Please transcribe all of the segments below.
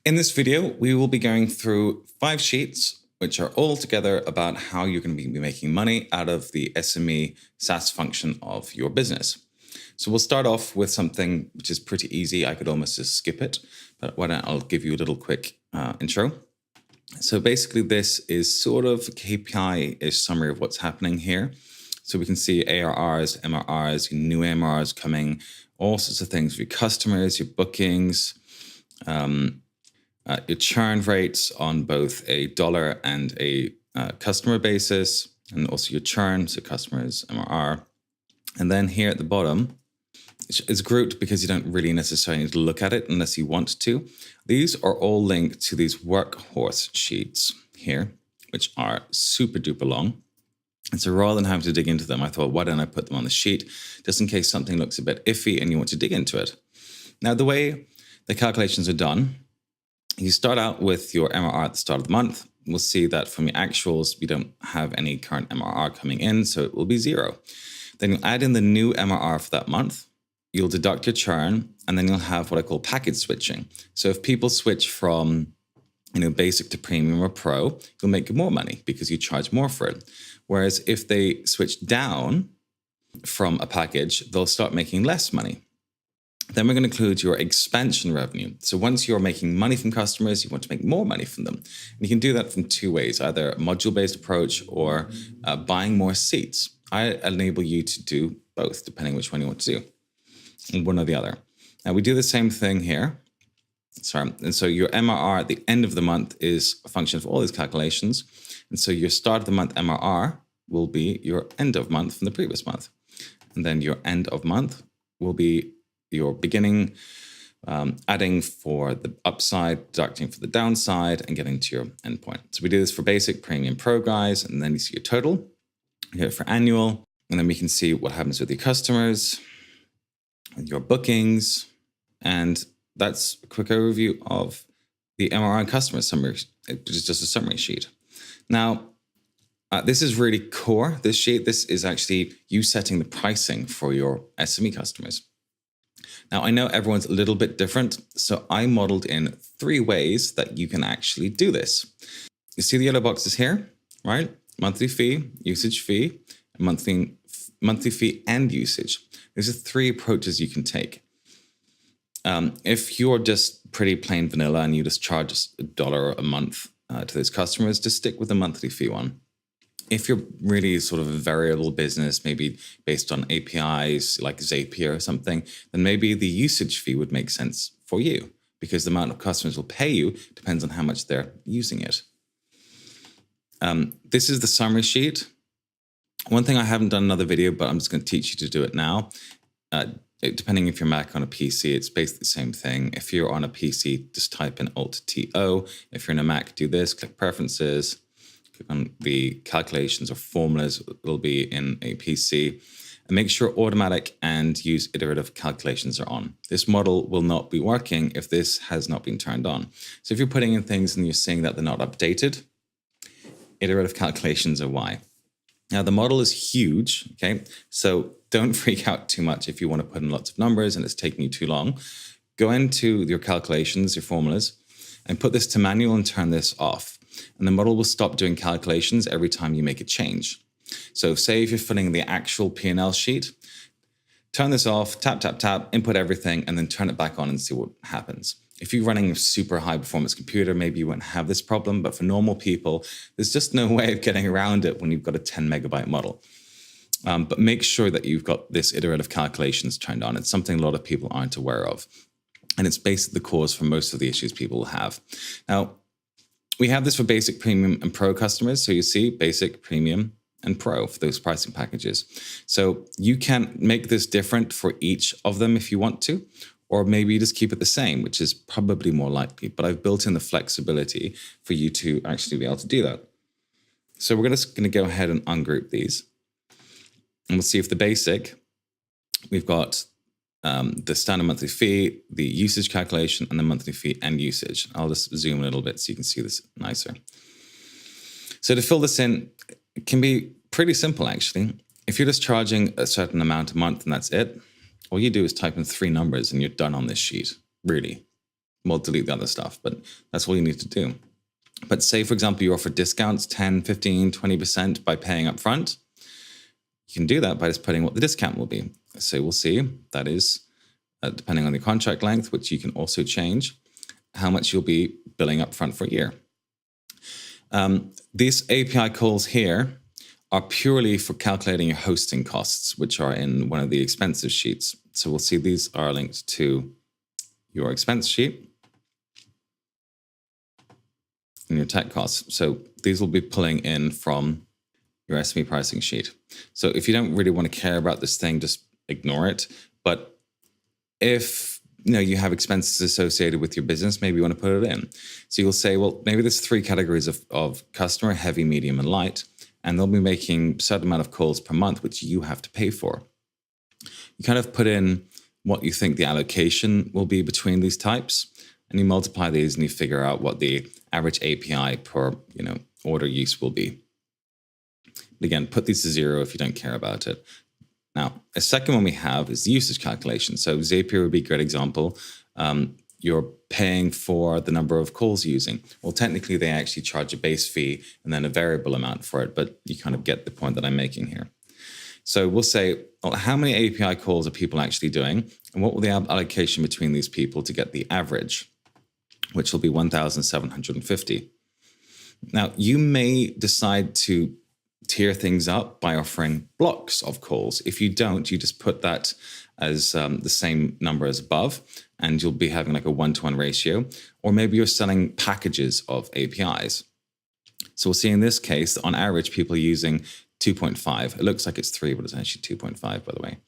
In this video, we will be going through 5 sheets, which are all together about how you're going to be making money out of the SME SaaS function of your business. So we'll start off with something which is pretty easy. I could almost just skip it, but why don't I'll give you a little quick intro. So basically this is sort of a KPI-ish summary of what's happening here. So we can see ARRs, MRRs, new MRRs coming, all sorts of things, your customers, your bookings, your churn rates on both a dollar and a customer basis, and also your churn, so customers, MRR. And then here at the bottom, it's grouped because you don't really necessarily need to look at it unless you want to. These are all linked to these workhorse sheets here, which are super duper long. And so rather than having to dig into them, I thought, why don't I put them on the sheet, just in case something looks a bit iffy and you want to dig into it. Now, the way the calculations are done, you start out with your MRR at the start of the month. We'll see that from your actuals, we don't have any current MRR coming in, so it will be 0. Then you'll add in the new MRR for that month. You'll deduct your churn, and then you'll have what I call package switching. So if people switch from basic to premium or pro, you'll make more money because you charge more for it. Whereas if they switch down from a package, they'll start making less money. Then we're going to include your expansion revenue. So once you're making money from customers, you want to make more money from them. And you can do that from 2 ways, either a module-based approach or buying more seats. I enable you to do both, depending which one you want to do, one or the other. Now we do the same thing here. And so your MRR at the end of the month is a function of all these calculations. And so your start of the month MRR will be your end of month from the previous month. And then your end of month will be your beginning, adding for the upside, deducting for the downside, and getting to your endpoint. So we do this for basic, premium, pro guys, and then you see your total. You get it for annual, and then we can see what happens with your customers, with your bookings, and that's a quick overview of the MRR and customer summary, which is just a summary sheet. Now, this is really core, this sheet. This is actually you setting the pricing for your SME customers. Now, I know everyone's a little bit different, so I modeled in 3 ways that you can actually do this. You see the yellow boxes here, right? Monthly fee, usage fee, monthly fee and usage. These are 3 approaches you can take. If you're just pretty plain vanilla and you just charge $1 a month to those customers, just stick with the monthly fee one. If you're really sort of a variable business, maybe based on APIs like Zapier or something, then maybe the usage fee would make sense for you because the amount of customers will pay you depends on how much they're using it. This is the summary sheet. One thing I haven't done another video, but I'm just going to teach you to do it now. Depending if you're Mac on a PC, it's basically the same thing. If you're on a PC, just type in Alt-TO. If you're in a Mac, do this, click Preferences. Click on the calculations or formulas will be in a PC, and make sure automatic and use iterative calculations are on. This model will not be working if this has not been turned on. So if you're putting in things and you're seeing that they're not updated, iterative calculations are why. Now the model is huge, okay? So don't freak out too much if you want to put in lots of numbers and it's taking you too long. Go into your calculations, your formulas, and put this to manual and turn this off. And the model will stop doing calculations every time you make a change. So say if you're filling the actual P&L sheet, turn this off, tap, tap, tap, input everything, and then turn it back on and see what happens. If you're running a super high performance computer, maybe you won't have this problem, but for normal people, there's just no way of getting around it when you've got a 10 megabyte model. But make sure that you've got this iterative calculations turned on. It's something a lot of people aren't aware of. And it's basically the cause for most of the issues people have. Now, we have this for basic, premium, and pro customers. So you see basic, premium, and pro for those pricing packages. So you can make this different for each of them if you want to, or maybe you just keep it the same, which is probably more likely. But I've built in the flexibility for you to actually be able to do that. So we're just going to go ahead and ungroup these. And we'll see if the basic, we've got the standard monthly fee, the usage calculation, and the monthly fee and usage. I'll just zoom a little bit so you can see this nicer. So to fill this in, it can be pretty simple, actually. If you're just charging a certain amount a month and that's it, all you do is type in 3 numbers and you're done on this sheet, really. we'll delete the other stuff, but that's all you need to do. But say, for example, you offer discounts 10, 15, 20% by paying up front. You can do that by just putting what the discount will be. So we'll see that is, depending on the contract length, which you can also change, how much you'll be billing up front for a year. These API calls here are purely for calculating your hosting costs, which are in one of the expenses sheets. So we'll see these are linked to your expense sheet and your tech costs. So these will be pulling in from your SME pricing sheet. So if you don't really want to care about this thing, just ignore it. But if you have expenses associated with your business, maybe you want to put it in. So you'll say, well, maybe there's 3 categories of customer: heavy, medium, and light. And they'll be making a certain amount of calls per month, which you have to pay for. You kind of put in what you think the allocation will be between these types, and you multiply these and you figure out what the average API per order use will be. Again, put these to 0 if you don't care about it. Now, a second one we have is the usage calculation. So Zapier would be a great example. You're paying for the number of calls using. Well, technically, they actually charge a base fee and then a variable amount for it, but you kind of get the point that I'm making here. So we'll say, well, how many API calls are people actually doing? And what will the allocation between these people to get the average, which will be 1,750. Now, you may decide to tier things up by offering blocks of calls. If you don't, you just put that as the same number as above, and you'll be having like a 1-to-1 ratio. Or maybe you're selling packages of APIs. So we'll see in this case, on average, people are using 2.5. It looks like it's 3, but it's actually 2.5, by the way.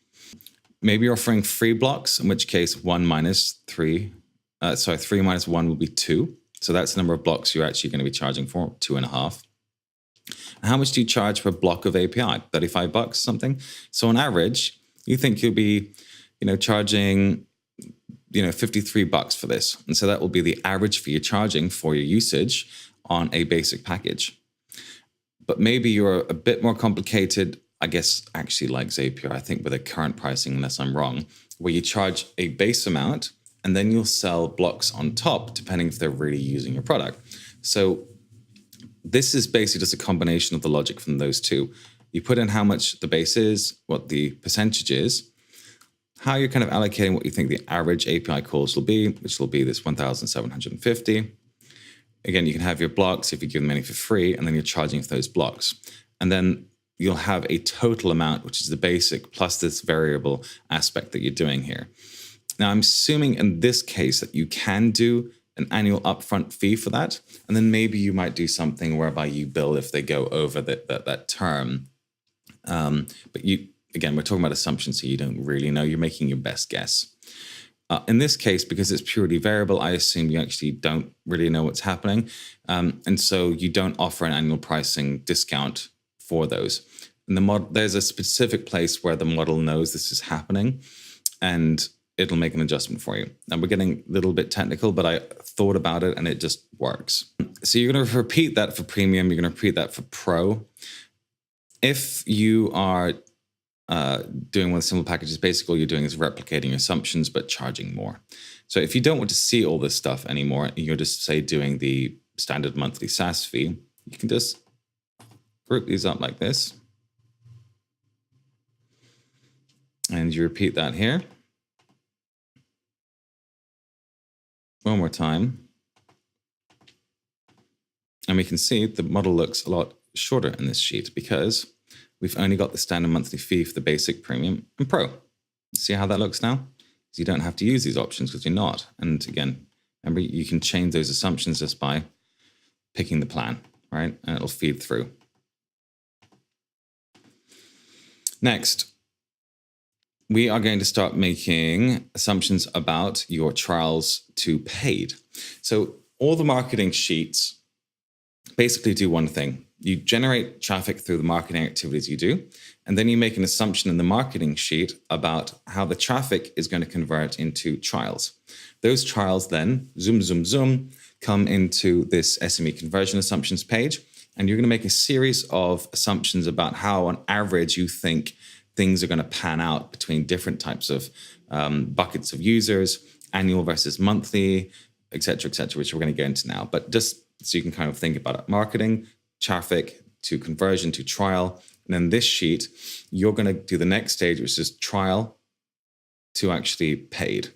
Maybe you're offering free blocks, in which case 3 minus 1 will be 2. So that's the number of blocks you're actually going to be charging for, 2.5. How much do you charge per block of API? $35 something? So on average, you think you'll be, charging, $53 for this. And so that will be the average fee you're charging for your usage on a basic package. But maybe you're a bit more complicated, I guess, actually like Zapier, I think with the current pricing, unless I'm wrong, where you charge a base amount and then you'll sell blocks on top, depending if they're really using your product. So this is basically just a combination of the logic from those two. You put in how much the base is, what the percentage is, how you're kind of allocating what you think the average API calls will be, which will be this 1,750. Again, you can have your blocks if you give them any for free, and then you're charging for those blocks. And then you'll have a total amount, which is the basic, plus this variable aspect that you're doing here. Now, I'm assuming in this case that you can do an annual upfront fee for that. And then maybe you might do something whereby you bill if they go over that term. But again, we're talking about assumptions, so you don't really know. You're making your best guess. In this case, because it's purely variable, I assume you actually don't really know what's happening. And so you don't offer an annual pricing discount for those. And there's a specific place where the model knows this is happening, and it'll make an adjustment for you. Now, we're getting a little bit technical, but I thought about it and it just works. So you're going to repeat that for Premium. You're going to repeat that for Pro. If you are doing one of the simple packages, basically all you're doing is replicating assumptions, but charging more. So if you don't want to see all this stuff anymore, you're just, say, doing the standard monthly SaaS fee, you can just group these up like this. And you repeat that here. One more time. And we can see the model looks a lot shorter in this sheet because we've only got the standard monthly fee for the basic, Premium, and Pro. See how that looks now? So you don't have to use these options because you're not. And again, remember, you can change those assumptions just by picking the plan, right? And it'll feed through. Next, we are going to start making assumptions about your trials to paid. So all the marketing sheets basically do one thing. You generate traffic through the marketing activities you do, and then you make an assumption in the marketing sheet about how the traffic is going to convert into trials. Those trials then, zoom, zoom, zoom, come into this SME conversion assumptions page, and you're going to make a series of assumptions about how, on average, you think things are going to pan out between different types of buckets of users, annual versus monthly, etc., which we're going to get into now. But just so you can kind of think about it, marketing, traffic to conversion to trial. And then this sheet, you're going to do the next stage, which is trial to actually paid.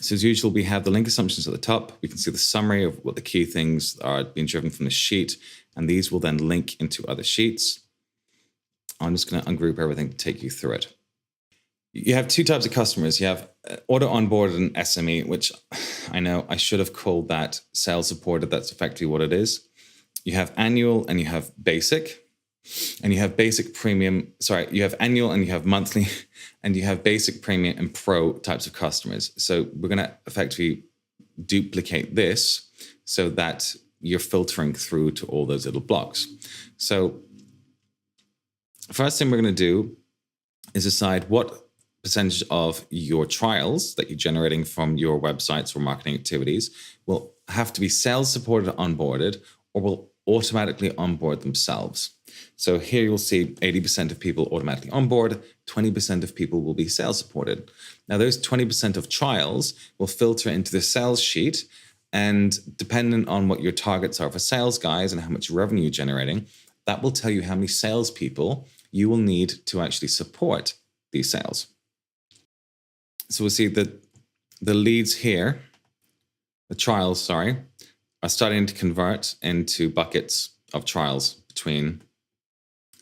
So as usual, we have the link assumptions at the top. We can see the summary of what the key things are being driven from the sheet. And these will then link into other sheets. I'm just going to ungroup everything to take you through it. You have two types of customers. You have auto onboarded and SME, which I know I should have called that sales supported. That's effectively what it is. You have annual and you have basic, and you have basic premium. Sorry, you have annual and you have monthly, and you have basic, premium, and pro types of customers. So we're going to effectively duplicate this so that you're filtering through to all those little blocks. So first thing we're going to do is decide what percentage of your trials that you're generating from your websites or marketing activities will have to be sales supported, onboarded, or will automatically onboard themselves. So here you'll see 80% of people automatically onboard, 20% of people will be sales supported. Now those 20% of trials will filter into the sales sheet, and depending on what your targets are for sales guys and how much revenue you're generating, that will tell you how many salespeople you will need to actually support these sales. So we'll see that the leads here, the trials, sorry, are starting to convert into buckets of trials between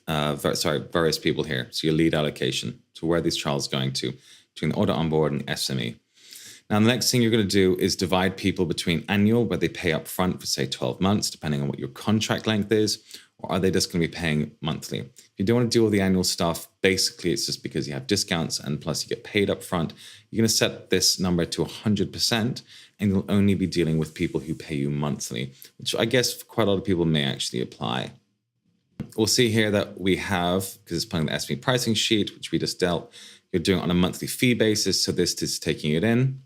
various people here. So your lead allocation, so where are these trials going to, between auto onboard and SME. Now, the next thing you're going to do is divide people between annual, where they pay up front for, say, 12 months, depending on what your contract length is, or are they just going to be paying monthly? If you don't want to do all the annual stuff, basically it's just because you have discounts and plus you get paid up front. You're going to set this number to 100%, and you'll only be dealing with people who pay you monthly, which I guess quite a lot of people may actually apply. We'll see here that we have, because it's playing the SME pricing sheet, which we just dealt, you're doing it on a monthly fee basis, so this is taking it in.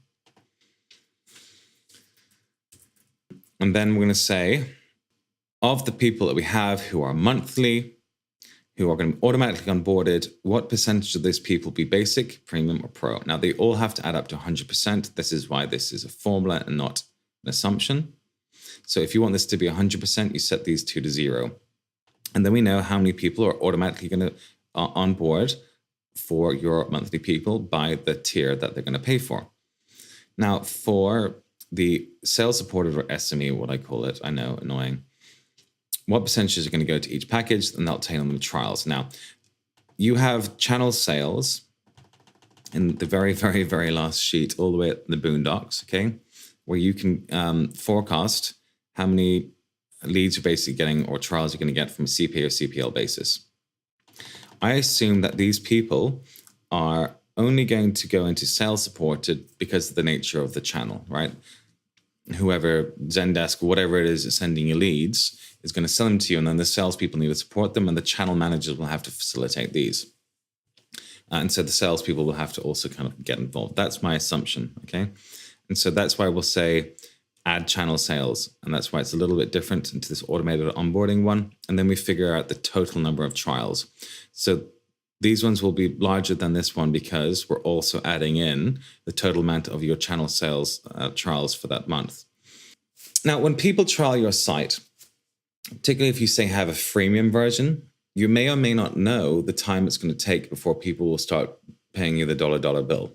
And then we're going to say, of the people that we have who are monthly, who are going to be automatically onboarded, what percentage of those people be basic, premium, or pro? Now, they all have to add up to 100%. This is why this is a formula and not an assumption. So if you want this to be 100%, you set these two to 0. And then we know how many people are automatically going to onboard for your monthly people by the tier that they're going to pay for. Now, for the sales supported or SME, what I call it, I know, annoying, what percentages are going to go to each package, and that'll take on the trials. Now, you have channel sales in the very, very, very last sheet, all the way at the boondocks, okay, where you can forecast how many leads you're basically getting or trials you're going to get from a CPA or CPL basis. I assume that these people are only going to go into sales supported because of the nature of the channel, right? Whoever, Zendesk, whatever it is sending you leads, is going to sell them to you, and then the salespeople need to support them, and the channel managers will have to facilitate these. And so the salespeople will have to also kind of get involved. That's my assumption, okay? And so that's why we'll say add channel sales, and that's why it's a little bit different into this automated onboarding one. And then we figure out the total number of trials. So these ones will be larger than this one because we're also adding in the total amount of your channel sales trials for that month. Now, when people trial your site, particularly if you say have a freemium version, you may or may not know the time it's going to take before people will start paying you the dollar bill.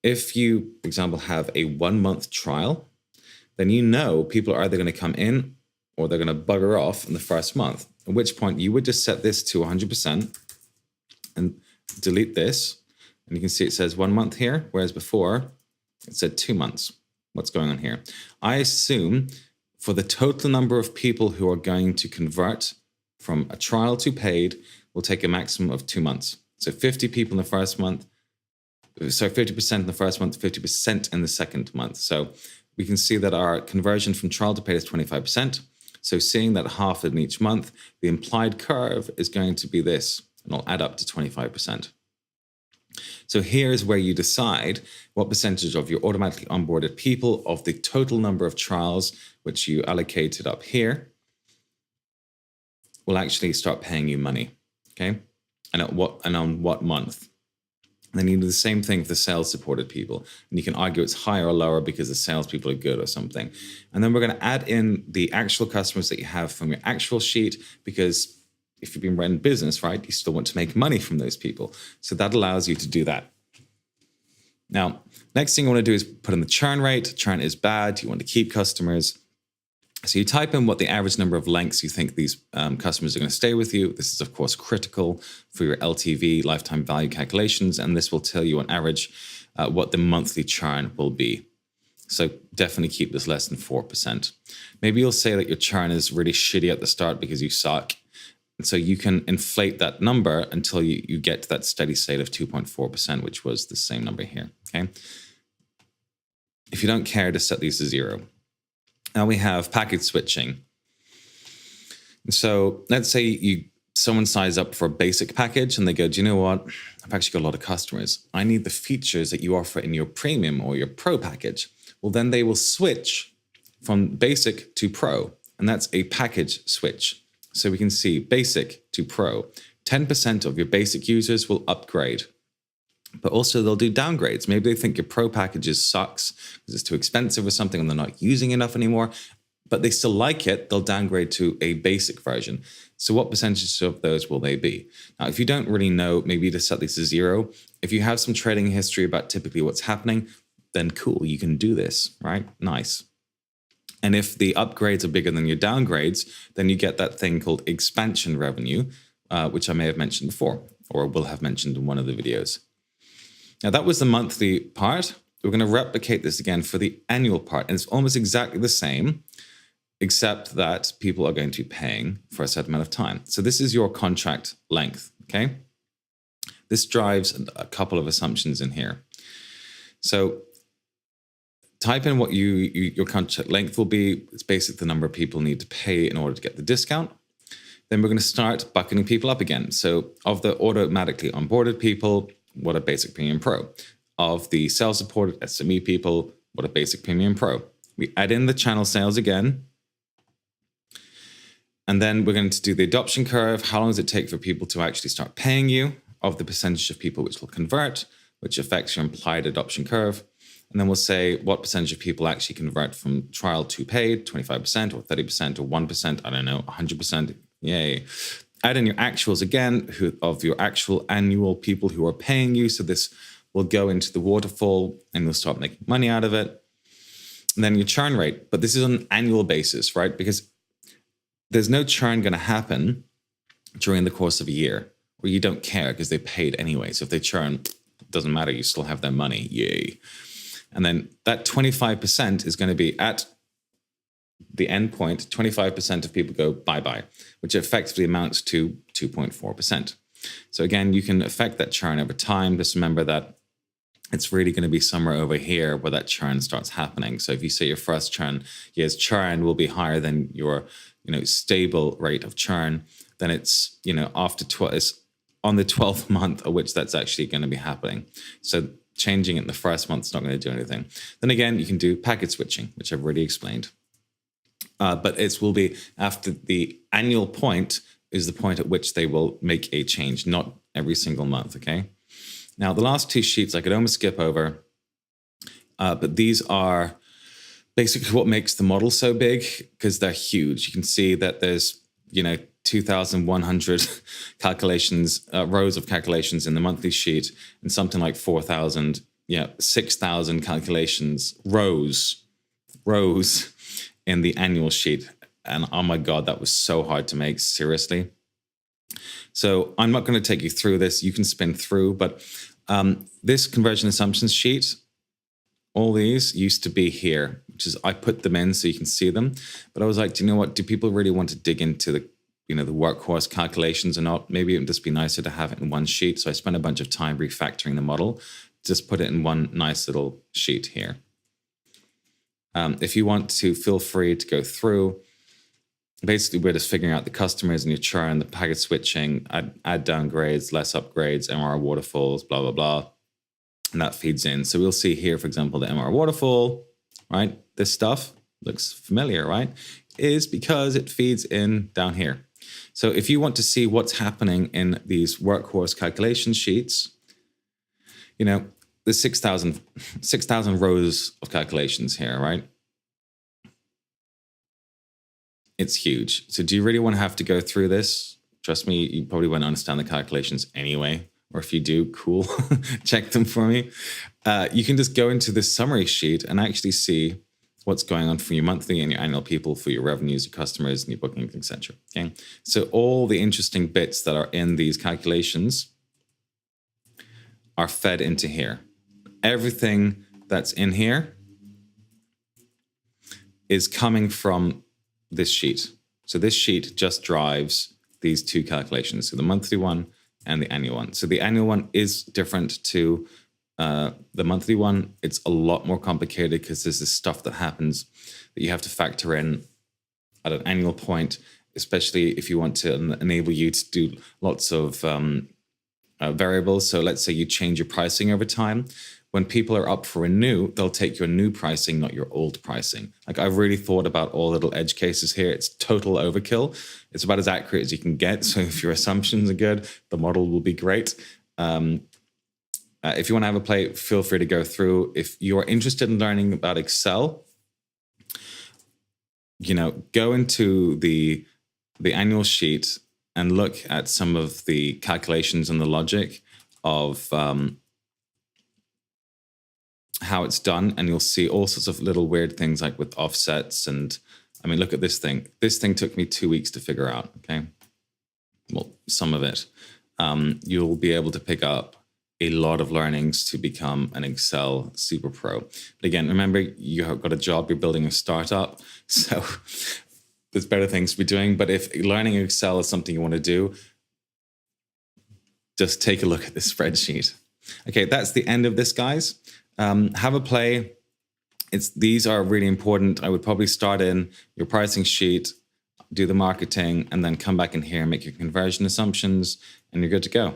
If you, for example, have a 1-month trial, then you know people are either going to come in or they're going to bugger off in the first month, at which point you would just set this to 100% and delete this. And you can see it says 1 month here, whereas before it said 2 months. What's going on here? I assume for the total number of people who are going to convert from a trial to paid will take a maximum of 2 months. So 50 people in the first month, so 50% in the first month, 50% in the second month. So we can see that our conversion from trial to paid is 25%. So seeing that half in each month, the implied curve is going to be this, and it'll add up to 25%. So here's where you decide what percentage of your automatically onboarded people of the total number of trials, which you allocated up here, will actually start paying you money, okay? And on what month? And then you do the same thing for the sales supported people. And you can argue it's higher or lower because the salespeople are good or something. And then we're going to add in the actual customers that you have from your actual sheet, because if you've been running business, right, you still want to make money from those people. So that allows you to do that. Now, next thing you want to do is put in the churn rate. Churn is bad. You want to keep customers. So you type in what the average number of lengths you think these customers are going to stay with you. This is, of course, critical for your LTV, lifetime value calculations, and this will tell you on average what the monthly churn will be. So definitely keep this less than 4%. Maybe you'll say that your churn is really shitty at the start because you suck. And so you can inflate that number until you get to that steady state of 2.4%, which was the same number here, okay? If you don't care, just set these to 0. Now we have package switching. So let's say someone signs up for a basic package and they go, do you know what? I've actually got a lot of customers. I need the features that you offer in your premium or your pro package. Well, then they will switch from basic to pro, and that's a package switch. So we can see basic to pro. 10% of your basic users will upgrade, but also they'll do downgrades. Maybe they think your pro packages sucks because it's too expensive or something and they're not using enough anymore, but they still like it. They'll downgrade to a basic version. So what percentage of those will they be? Now, if you don't really know, maybe you just set these to 0. If you have some trading history about typically what's happening, then cool, you can do this, right? Nice. And if the upgrades are bigger than your downgrades, then you get that thing called expansion revenue, which I may have mentioned before, or will have mentioned in one of the videos. Now, that was the monthly part. We're going to replicate this again for the annual part. And it's almost exactly the same, except that people are going to be paying for a certain amount of time. So this is your contract length, okay? This drives a couple of assumptions in here. So type in what your contract length will be. It's basically the number of people need to pay in order to get the discount. Then we're going to start bucketing people up again. So of the automatically onboarded people, what a basic premium pro. Of the sales supported SME people, what a basic premium pro. We add in the channel sales again. And then we're going to do the adoption curve. How long does it take for people to actually start paying you? Of the percentage of people which will convert, which affects your implied adoption curve. And then we'll say what percentage of people actually convert from trial to paid, 25% or 30% or 1%, I don't know, 100%. Yay. Add in your actuals again of your actual annual people who are paying you. So this will go into the waterfall and you'll start making money out of it. And then your churn rate. But this is on an annual basis, right? Because there's no churn going to happen during the course of a year, or you don't care because they paid anyway. So if they churn, it doesn't matter. You still have their money. Yay. And then that 25% is going to be at the end point. 25% of people go bye-bye, which effectively amounts to 2.4%. So again, you can affect that churn over time. Just remember that it's really going to be somewhere over here where that churn starts happening. So if you say your first year's churn will be higher than your stable rate of churn, then it's after it's on the 12th month of which that's actually going to be happening. So changing it in the first month is not going to do anything. Then again, you can do packet switching, which I've already explained. But it will be after the annual point is the point at which they will make a change, not every single month, okay? Now, the last two sheets I could almost skip over, but these are basically what makes the model so big because they're huge. You can see that there's, 2,100 calculations, rows of calculations in the monthly sheet and something like 4,000, 6,000 calculations, rows in the annual sheet. And oh my God, that was so hard to make, seriously. So I'm not going to take you through this. You can spin through, but this conversion assumptions sheet, all these used to be here, which is I put them in so you can see them. But I was like, do you know what? Do people really want to dig into the workhorse calculations or not? Maybe it would just be nicer to have it in one sheet. So I spent a bunch of time refactoring the model. Just put it in one nice little sheet here. If you want to, feel free to go through. Basically, we're just figuring out the customers and your churn, the packet switching, add downgrades, less upgrades, MR waterfalls, blah, blah, blah. And that feeds in. So we'll see here, for example, the MR waterfall, right? This stuff looks familiar, right? Is because it feeds in down here. So if you want to see what's happening in these workhorse calculation sheets, you know, there's 6,000 rows of calculations here, right? It's huge. So do you really want to have to go through this? Trust me, you probably won't understand the calculations anyway. Or if you do, cool, check them for me. You can just go into this summary sheet and actually see what's going on for your monthly and your annual people, for your revenues, your customers, and your bookings, etc. Okay, so all the interesting bits that are in these calculations are fed into here. Everything that's in here is coming from this sheet. So this sheet just drives these two calculations, so the monthly one and the annual one. So the annual one is different to the monthly one. It's a lot more complicated because there's this stuff that happens that you have to factor in at an annual point, especially if you want to enable you to do lots of variables. So let's say you change your pricing over time. When people are up for renew, they'll take your new pricing, not your old pricing. Like, I've really thought about all little edge cases here. It's total overkill. It's about as accurate as you can get. So if your assumptions are good, the model will be great. If you want to have a play, feel free to go through. If you're interested in learning about Excel, go into the annual sheet and look at some of the calculations and the logic of how it's done, and you'll see all sorts of little weird things like with offsets. And I mean, look at this thing. This thing took me 2 weeks to figure out. Okay, well, some of it. You'll be able to pick up a lot of learnings to become an Excel super pro. But again, remember, you've got a job, you're building a startup, so there's better things to be doing. But if learning Excel is something you want to do, just take a look at this spreadsheet. Okay, that's the end of this, guys. Have a play. These are really important. I would probably start in your pricing sheet, do the marketing, and then come back in here and make your conversion assumptions, and you're good to go.